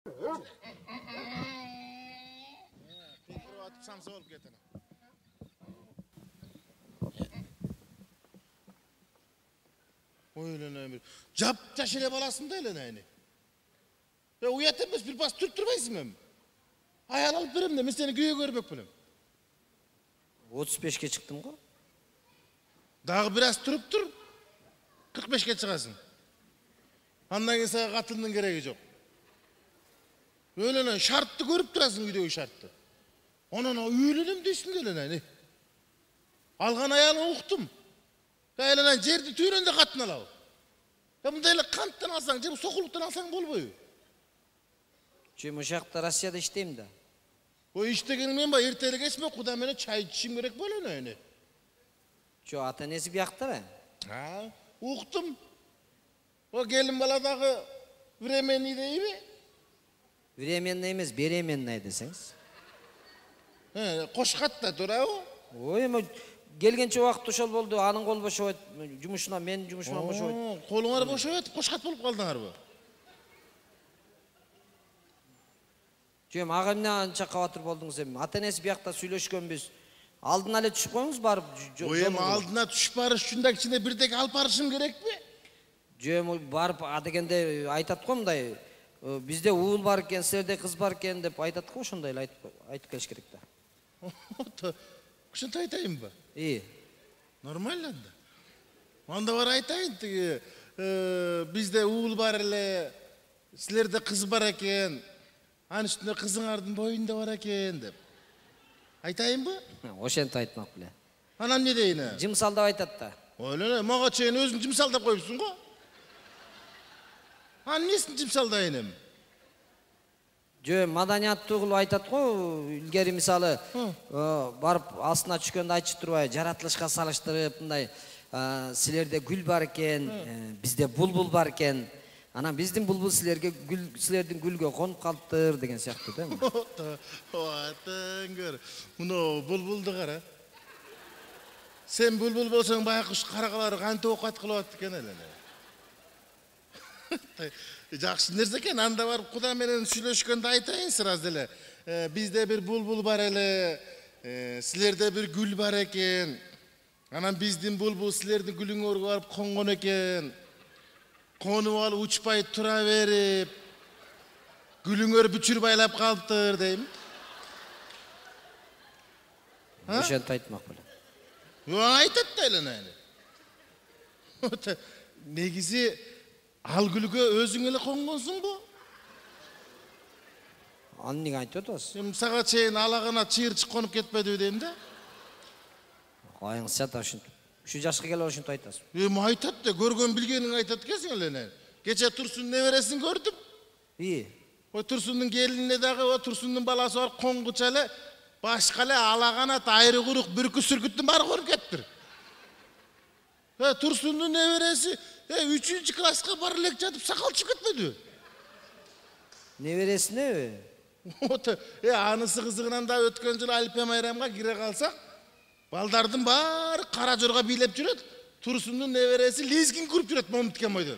Kuyruğu atıp samsa olup getene. Öyle ne? Cap taşıyla balasın da öyle ne? Ya uyatamaz bir bas tutturmayısın mı? Hayal alıp verim de, ben seni güye görmek benim. 35'ke çıktım ko. Daha biraz durup dur. 45'ke çıkasın. Ondan keyin sana katılının gereği yok. Öyle ne? Şartlı görüp durasın videoyu şartlı. Ona üylenim desin öyle ne? Algan ayağını okudum. Öyle cerdi tüyünde katın alav. Ya bunda öyle kanttan alsan, bu sokuluktan alsan bol boyu. Çünkü uşakta Rusya'da işteyim de. O iştegenin men ba erteli geçme, kuda bana çay içişim gerek böyle ne? Şu atanesi bir yakta be. Ha, okudum. O gelin baladaki vremeni değil mi? Vremen neyimiz, beremen ne deseniz. He, koşkatta dura o. Oy ama gelgençe vakit uşal oldu, anın kol boş oğut, cumuşuna, men cumuşuna boş oğut. Kolunlar boş oğut, koşkat bulup kaldınlar bu. Cem ağam ne ança kavatır boldunuz hem. Atanesi bir yakta söyleşken biz. Aldın ale düşüp koyunuz barıp. Oyem aldına düşüp barış şundak içinde bir tek al barışım gerek mi? Cem barıp adegende aytat koyum da. Bizde uğul barken, serde kız barken dep aytat koy şundayla aytıp keliş gerek de. Kuşun aytayım mı? İyi. Normal lan da. Onda var aytayın ki bizde uğul bar ile sizlerde kız bar eken. Hani üstünde kızın ardın boyunda var eken dep. Aytayım mı? O şent aytmak bile. Anam ne deyin ha? Cımsalda aytat da. Öyle ne? Mağa çeyini özün cimsalda koyupsun ko. Han nesin cimsalda inim? Cem madaniyat tuğulu aytat ko. İlgeri misалы barıp астына түшкөндө айтып турбайбы, жаратылышка салыштырып мындай силерде гүл бар экен, бизде булбул бар экен. Анан биздин булбул силерге гүл, силердин гүлгө конуп калыптыр деген сыяктуу да. Оатын көр. Муну булбулду кара. Sen bulbul bolsang baykuş karakalary kantip okat kılıp atты экен эле. Жақсы нерсе экен, анда барып Куда менен сүйлөшкөндө айтайын сразу эле. Бизде бир булбул бар эле, силерде бир гүл бар экен. Анан биздин булбул силердин гүлүңөргө барып конгон экен. Конуп алып учпай тура берип, гүлүңөр бүчүр байлап калыптыр дейм. Ошентип айтмак беле. Айтат да эле нани. Негизи ал гүлгө өзүң эле конгонсуң бу? Аны эмнеге айтып атасыз? Сага чейин алагына чыйырчык конуп кетпедиби дейм да. Айыңыз чата ушинтип. Şu жашка келип ушинтип айтасыз. Айтат да, көргөн билгениң айтат экенсиң эле. Кече Турсун небересин көрдүм. İyi. O Tursun'un gelinine dağı o Tursun'un balası var konguçalı başkalı alaganat ayrı kuruk bürkü sürgüttün bari korup gettir. Tursun'un neveresi 3. klaska barılek jatıp sakal çıkıtmadı. Neveresi ne? Anısı kızığından da ötken yıl Alpe Mayram'a gire kalsak baldardın bari Karacorga bilep jüröt. Tursun'un neveresi lezgin kurup jüröt Momutken boydan.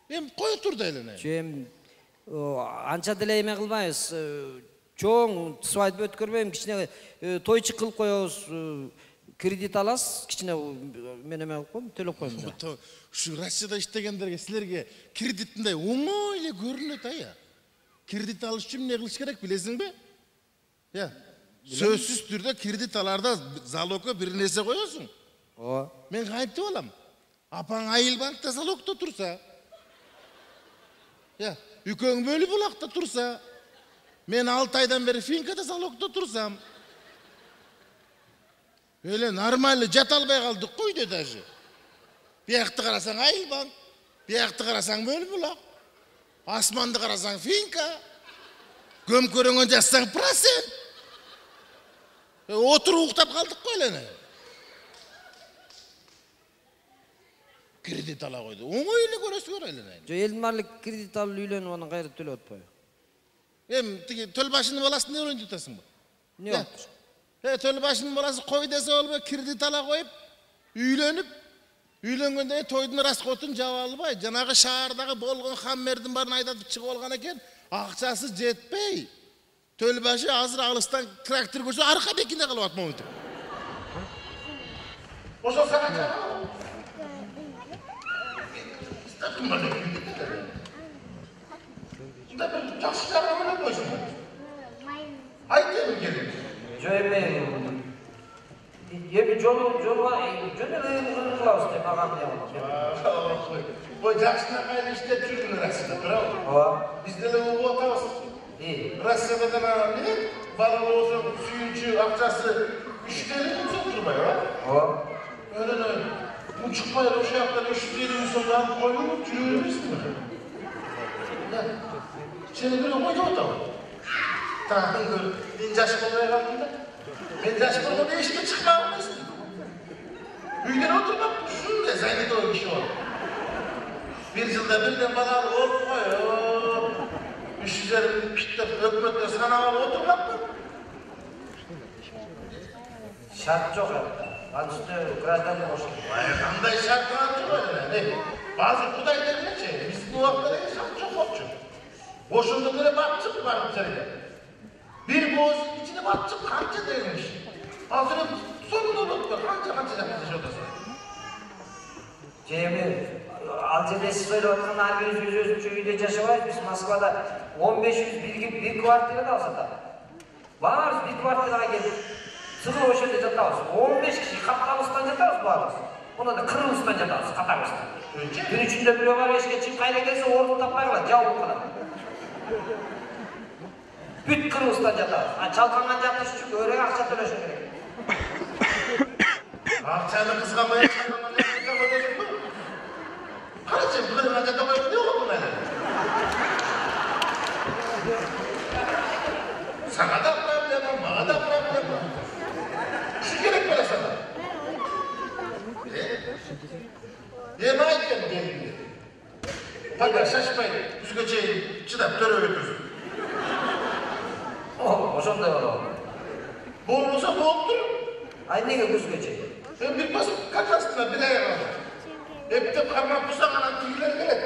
Hem koy turda elene. Cem ança деле эме кылбайбыз. Чоң свадьба өткөрбөйм, кичине тойчу кылып коебуз. Кредит аласыз, кичине мен эме кылып коем, төлөп коем да. Şu Rusya'da iştegендерге силерге кредитинде оңой эле көрүнөт ая. Кредит алыш үчүн эмне кылыш керек билесиң бе? Я. Сөзсүз түрдө кредит аларда залогко бир нерсе коесуң. О. Мен кантип алам? Апаң Айыл банкта залогто турса, ya, ükön bölü bulakta tursa, men 6 aydan beri Finka'da salokta tursam, öyle normalde jat albay kaldık koy dedi acı. Bir yaktı karasan Ayılbank, bir yaktı karasan bölü bulak, asmandı karasan Finka, göm körüngön jassan prasen. Otur uktap kaldık koy öyle ne? Kredit ala koydu. Oңой эле көрөсүңөр эле. Jo elmarlık kredit alıp üylөнүп анан кайра төлөп атпайбы? Тиги төл башынын баласын не ойлонуп жатасың бу? Не болду? Төл башынын баласы кой десе болбой, кредит ала коюп, үйлөнүп, Үйлөнгөндө тойдун расходун жаба албай, жанагы шаардагы болгон хаммердин барын айдатып чыгып алган экен. Акчасы жетпей. Төлбашы азыр алыстан трактор көрсө арка бекинде калып атмак өтүп. Ошо сага чыга. Стакын бар экен. Да бир жакшы жагы менен койсун. Айтып келем. Жоймен. Эми жолу кылабыз деп агам деп. Бой жакшына кайра иштеп жүргөн Россияда, туурабы? Ооба. Биз деле угуп атабыз. Россияда да бала болсо сүйүнчү акчасы 350 миң сом турбайбы? Ооба. Өлөнө учукпай ошол жактан 350 миң сом алып коюп жүрө бересизби? Сени бирөө койдуп атабы? Тагын көр, мен жаш болбой калдым да. Мен жаш болгондо эшикке чыкпай алмайсың. Үйдөн отургап ушундай занятой киши болуп. Bir жылда бирден бала болуп кой. 300 биттеп өкмөттө санап алып отурмакпы? Шарт жок ата. Анчты граждан болуш. Кандай шарт бар жок эле. Базы Кудай бергенчи, биздин убакта шарт жок болчу. Ошондо деле батчык барып жерге. Bir boğaz içine batçıp kanca değilmiş. Hazır sonunda unutma. Kanca yapacak otasın. Cemil, Alcebe Sıfır Otun Argeniz Yüzüzün Uyu'da yaşamayız. Biz Moskva'da 1500 bir kuartıyla da alsak da. Varız bir kuartıyla gelip Sıfır Oşu'da jatabız. 15 kişi Kaptalı'stan jatabız varız. Ona da Kırım'stan jatabız, Katar'ıstan. Gün içinde bir var eşke çık kayda gelse ordu tapmaya kadar, cevap kadar. Büt Kırım'stan jatabız. Çalkangan jatış çünkü öyle akça töleşin gerek. Akçanı kızgamaya çalkangan jatışa koyuyorsun mu? Karıcığım Kırım'dan jatamayıp ne oldu bana? Sana da problem var, bana da problem var. Şu gerek böyle sana. Yeme ayken geldi. Fakat şaşmayın, düzgeceyi çıdap töre ötürsün. Oşonday ola. Boğulursa boğuldur. Ay nege düzgeceyi? Bir basıp kakasına bile yaradı. Hep de parmak pusağına tüyler gelir.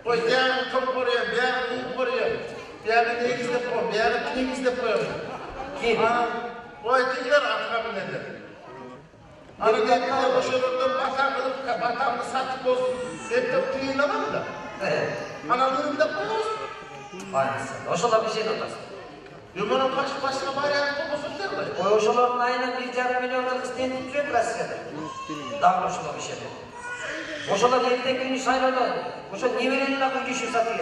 O yağını top koruyor, bir yağını iyi koruyor. Bir yağını ne gizlep koyuyor, bir yağını ne gizlep koyuyor. Kim? O etkiler atına bilenler. Hani dediler boşalırdım, batağını satıp olsun. Hep de tüyünlemem da. Analığını bir de koyuyorsun. Aynısı. Oşola bir şey notasın. Yumanın başına bayrağını koymasın derler. Oşoların aynen 1,5 milyonda kız tehdit tutuyor Rusya'da. Daha oşola bir şey değil. Oşolar erteki günü sayladı. Oşo neverenin de bu güçü satıyor.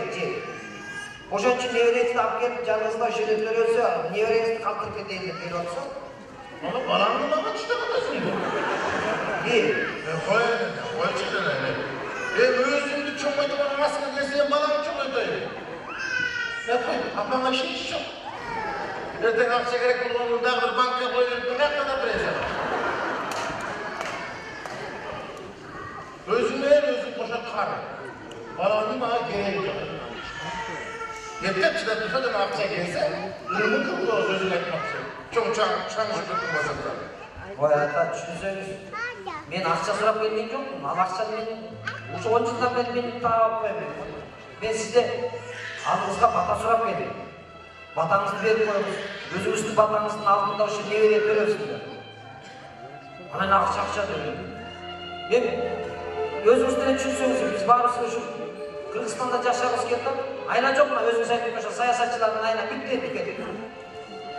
Oşo için neveresi de apket canınızda şöyle dönüyorsa, neveresi kalkıp edeyim de böyle olsa. Onu balanın bana çıta katasın. İyi. Koy çıta ne? Özümdü çoğmaydı bana maskı deseyim balanı çoğmaydı. Ne koy? Apana şey çok. Erten akça gerek kullanılır dağılır banka koyulur. Ne kadar presen? Özüme özüm koşa kar. Balanı bana gereği yok. Yeter çıdatırsa da akça gelse, ürünü kıplı olsun özün etmekse. Çok çamışı kıpılmasın da. Bu hayata düşünseniz, ben akça sırap geldiğim yok mu? Al akça benim. Şu 10 yıldan beri benim tarafı koyamıyorum. Ben size ağzınızda bata sırap geldim. Batanızı verip koyuyoruz. Gözünüzün batanızın altında şu neveriye veriyorsunuz. Bana akça diyor. Ben özümüzden düşünseniz, biz varısınız şu Kırgızistan'da yaşarız geldim. Aynen çok mu? Özümüz ayıp koşa, sayasatçıların aynen bitti ettik.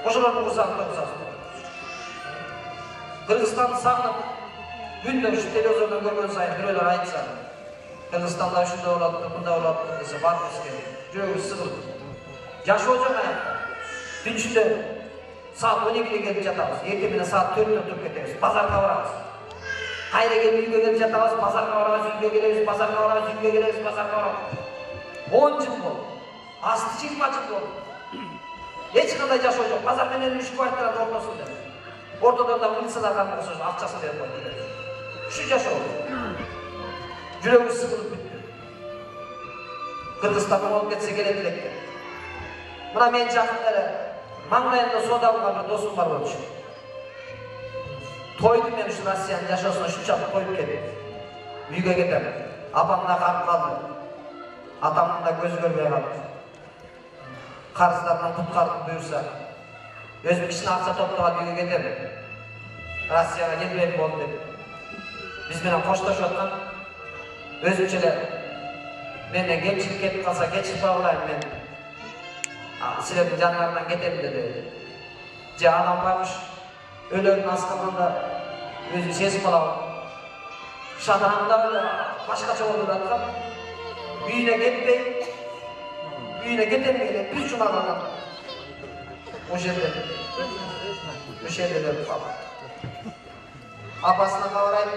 Koşuların uzakta. Kırgızistan'ı sağlıp, günde şu televizyonda görmüyoruz sayın, bireyler ayıtsa. Kırgızistan'da şunda oladı, bunda oladı, dese bakmış ki, yüreğimiz sıkıldı. Yaşı olacak hayatta. Dün içinde saat 12'de gelip yatağız, ertemine saat 4'te oturup getiririz, pazarda vararız. Hayra gelip yüge gelip yatağız, pazarda vararız, yüge geliriz, pazarda vararız, yüge geliriz, pazarda vararız. 10 yıl bu. Aslı 20 yıl bu. Hiç kadar yaşı olacak, pazar benim 3 kuartların ortasında. Ortadan da milisalardan olsun, akçası verip koyuyor. Şu yaşı oldu. Yüreğimiz sıkılıp bitti. Kırgızistan'dan olup geçse gele dilekti. Buna men жақындары, маңдайымда сода болған bir досым бар болчу. Тойды мен şu Россияның жашоосуна шунчалык коюп келдим. Үйge кетem. Apam da kalp kaldı. Atamın da göz görmeye kaldı. Karıslarından kutkardım buyursa. Özüm için aksa topluğa uyge кетем. Rossiyaga ketmек болдum деп. Биз менен коштошуп өзүнчөлө менден кемчилик кетип калса кечирип алайын мен. Силердин жаныңардан кетем деди. Же анам бармыш өлөрүн асканда өзү сезип калабы. Шатыраңда башкача болуп аткан. Үйүнө кетпей, үйүнө кетем деп бир жума калган. Ошол жерде деп калды. Апасына кабар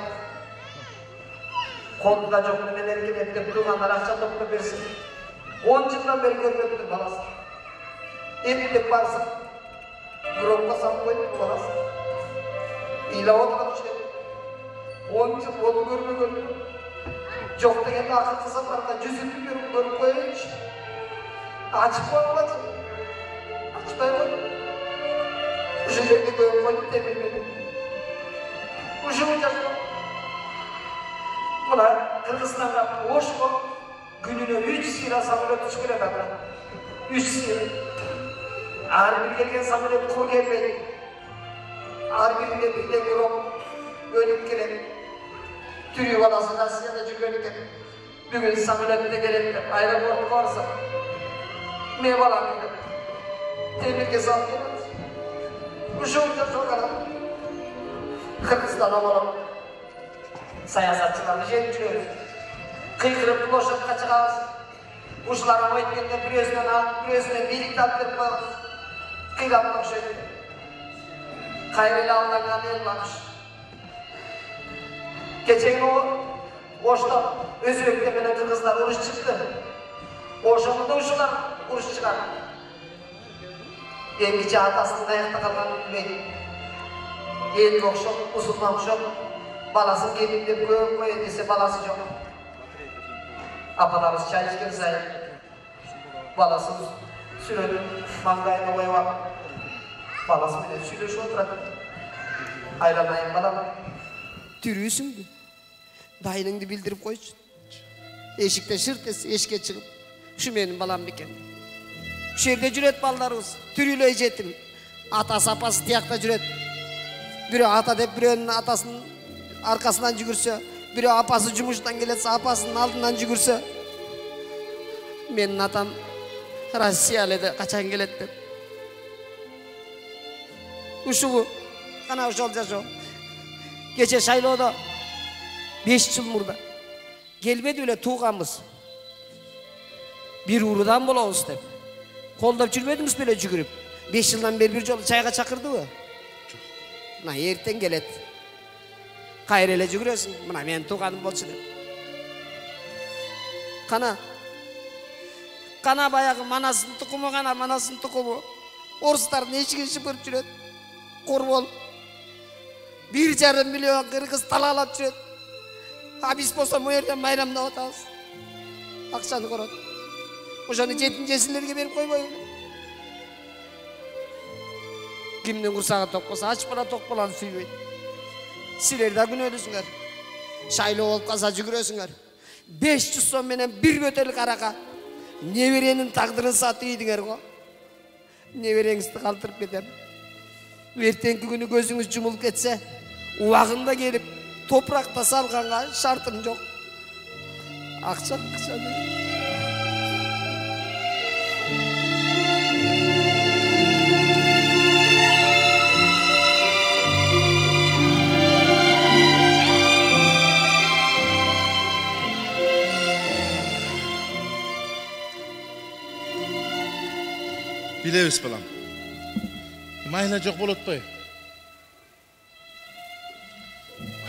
колунда жок немелерге деп тургандар акча топтоп берсин. 10 жылдан бери көрбөптүр баласы. Эптеп барсам, гробко салып коюп баласы. Ыйлап отурат ушул. 10 жыл болуп көрбөгөн. Жок дегенде акыркы сапарда жүзүндү көрүп коеюнчу. Ачып койгула. Ачпай кой. Ушул жерге коюп коюп темирмени. Ушул жашоо. Мына Кыргызстанга Ошко күнүнө 3 сыйра самолет учуп келет ата. 3 сыйра. Ар бир келген самолет кур келбейт. Ар биринде бирден гром өлүп келет. Түрүү баласы Россияда жүргөн экен. Бүгүн самолетте келет деп аэропортко барса. Мен балам деп. Темирге салып келет. Ушул жашоо кара. Кыргызстан балам. Саясатчыларды жеңип жүрөбүз. Кыйкырып площадька чыгабыз. Ушулар ойткенде бирөөсүнөн бийликти алып берип коебуз. Кыйлап окшойт. Кайрылы алдаган эл багыш. Кечеги Ошто Өзбектер менен кыргыздар уруш чыкты. Ошондо да ушулар уруш чыгарды. Эмгиче атасынын аякта калганын билбейт. Элге окшоп, мусулман окшоп, баласын кетип деп коет десе баласы жок. Апаларыбыз чай ичкен сайын баласын сүрөтүн маңдайына коюп алып, баласы менен сүйлөшүп отурат. Айланайын балам, түрүүсүңбү? Дайыныңды билдирип койчу. Эшикте шырт эсе эшикке чыгып, ушу менин балам бекен. Ушул жерде жүрөт балдарыбыз, түрүлөй жетим. Атасы апасы тиякта жүрөт. Бирөө ата деп бирөөнүн атасынын аркасынан жүгүрсө, бирөө апасы жумуштан келетсе апасынын алдынан жүгүрсө. Менин атам Россияда качан келет деп. Ушугу кана ошол жашоо. Кече шайлоодо 5 жыл мурда келбеди беле тууганбыз. Бир уруудан болобуз деп. Колдоп жүрбөдүңүз беле жүгүрүп. 5 жылдан бери бир жолу чайга чакырдыбы? Мына эртең келет. Кайра эле жүгүрөсүң. Мына менин тууганым болчу деп. Кана баягы манасынын тукуму манасынын тукуму. Орустардын эшигин шыпырып жүрөт. Корбол. 1,5 миллион кыргыз талаалап жүрөт. А биз болсо бу жерден майрамдап атабыз. Акчаны корот. Ошону жетим жесирлерге берип койбойбу? Кимдин курсагы ток болсо ач бала ток баланы сүйбөйт. Силер да күнөөлүсүңөр. Шайлоо болуп калса жүгүрөсүңөр. 500 сом менен бир бөтөлүк арака неберенин тагдырын сатып ийдиңер го. Небереңизди калтырып кетем. Эртеңки күнү көзүңүз жумулуп кетсе, убагында келип топуракта салганга шартым жок. Акча Билебиз балам. Майла жок болот атпайбы?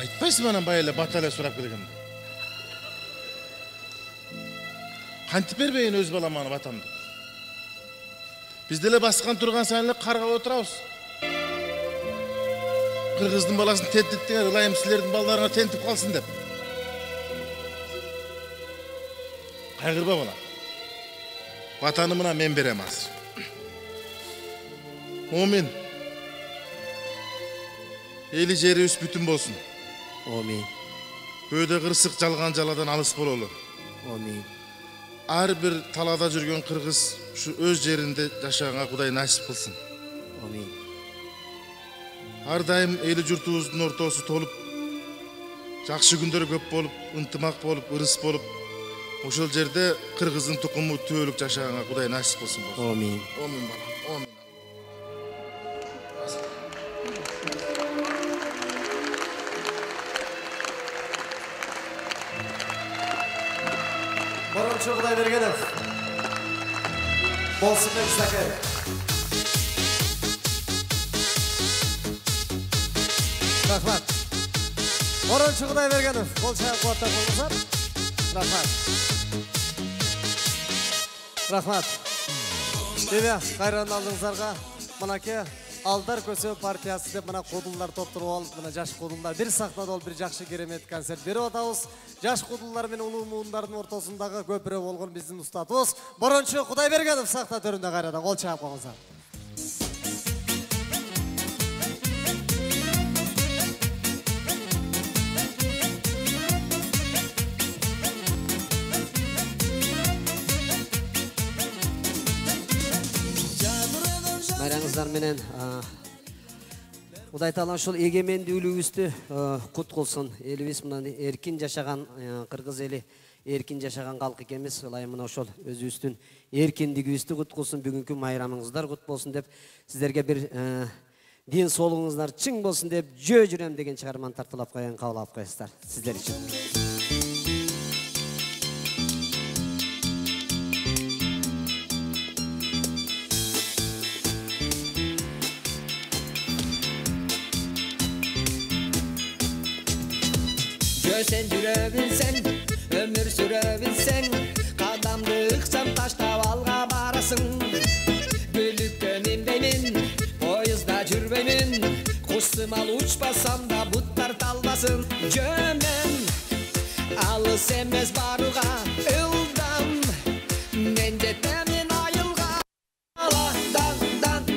Айтпайсың анан байла баталия сурап келгенде. Кантип бербейин өз балама батамды. Биз деле баскан турган сайын каргап отурабыз. Кыргыздын баласын тентиттиңер, ылайым силердин балдарыңар тентип калсын деп. Кайгырба бала. Батаны мына мен берем азыр. Омин. Эли жерибиз бүтүн болсун. Омин. Öde kırsık жалган жаладан алыс бололу. Amin. Ар бир талаада жүргөн кыргыз şu öz жеринде жашаганга Кудай насип кылсын. Amin. Ар дайым эли журтубуздун ортосу толуп, жакшы күндөр көп болуп, ынтымак болуп, ырыс болуп, ошол жерде кыргыздын тукуму түбөлүк жашаганга Кудай насип кылсын. Amin. Амин балам. Амин. Boronchi Құдайбергенов. Болсынбек Закер. Рахмат. Boronchi Құдайбергенов. Қол шайып қуаттап болыңыздар. Рахмат. Рахмат. Демя, қайран алдыңыздарға. Мынаке Алдар Көсө партиясы деп мына кодулдар топтуруп алып, мына жаш кодулдар бир сахнада ол бир жакшы керемет концерт берип атабыз. Жаш кодулдар менен улуу муундардын ортосундагы көпүрө болгон биздин устатыбыз Борончу Құдайбергенов сахна төрүндө кайрадан кол чаап коңуздар. Майраңыздар менен Кудай таалам ушул эгемендүүлүгүбүздү кут кылсын. Элибиз мына эркин жашаган кыргыз эли, эркин жашаган калк экенбиз. Ылайым мына ошол өзүбүздүн эркиндигибизди кут кылсын. Бүгүнкү майрамыңыздар кут болсун деп, сиздерге бир ден соолугуңуздар чың болсун деп жөө жүрөм деген чыгарманы тартуулап коюн, кабыл алып коесуздар сиздер үчүн. Sen yürebilsen, ömür sürebilsen, kadamdı ıksam taşta valga barasın. Bölükte mindemin, poyuzda cürbemin, kuşsumal uçmasam da butlar talmasın. Cömen, alыс emez baruğa, ıldam, mendetemin ayılga.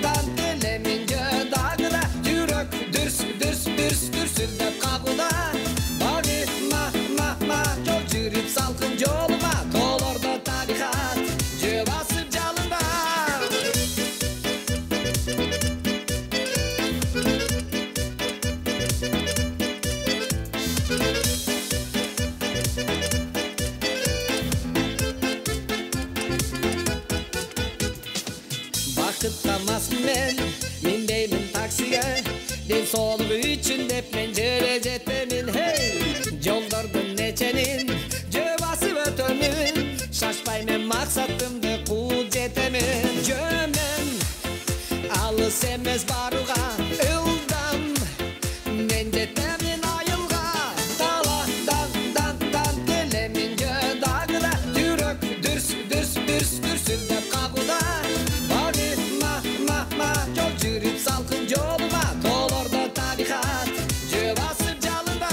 Dan, elemin dağıda, yürek dürs, dürsüldep kabıda. Yürüp salkın yoluma, dolorda tarikat, jö basıp jalında. Bakıtlamazsın men deymin taksiye, den soluğu için dep men jöle jetemin hey. Yollardın neçenin, cevası ötönün, şaşpaymen maksatımdı kul jetemin. Jömen, alыс emez baruğa, ıldam, men jetemin ayılga. Dan, elemin jö dağıda, yürek dürsüldep kabıda. Bari ma, yol yürüp salkın yoluma, dolorda tarikat, jö basıp jalında.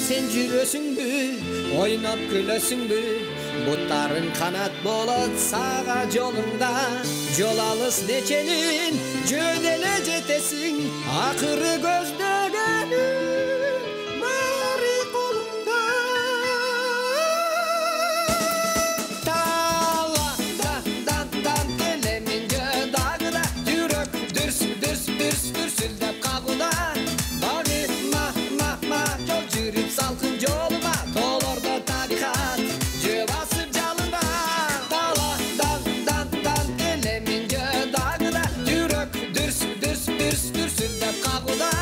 Sen жүрөсүңбү, ойноп күлөсүңбү, буттарың канат болот сага жолуңда. Жол алыс неченин, жөделе жетесиң, акыры көздөгөнүң баары колуңда. Дан, келемин жö дагыда, жүрөк дүрсүлдөп кабыда. Баары жол жүрүп салкын жолума, толордо тарихат, жö басып жалында. Дан, келемин жö дагыда, жүрөк дүрсүлдөп кабыда.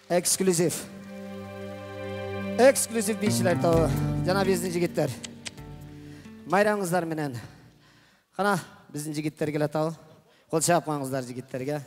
Эксклюзив. Эксклюзив бишілер тауы. Жана біздің жігіттер. Майраңыздар менен. Қана біздің жігіттер келе тауы. Қол шапмаңыздар жігіттерге.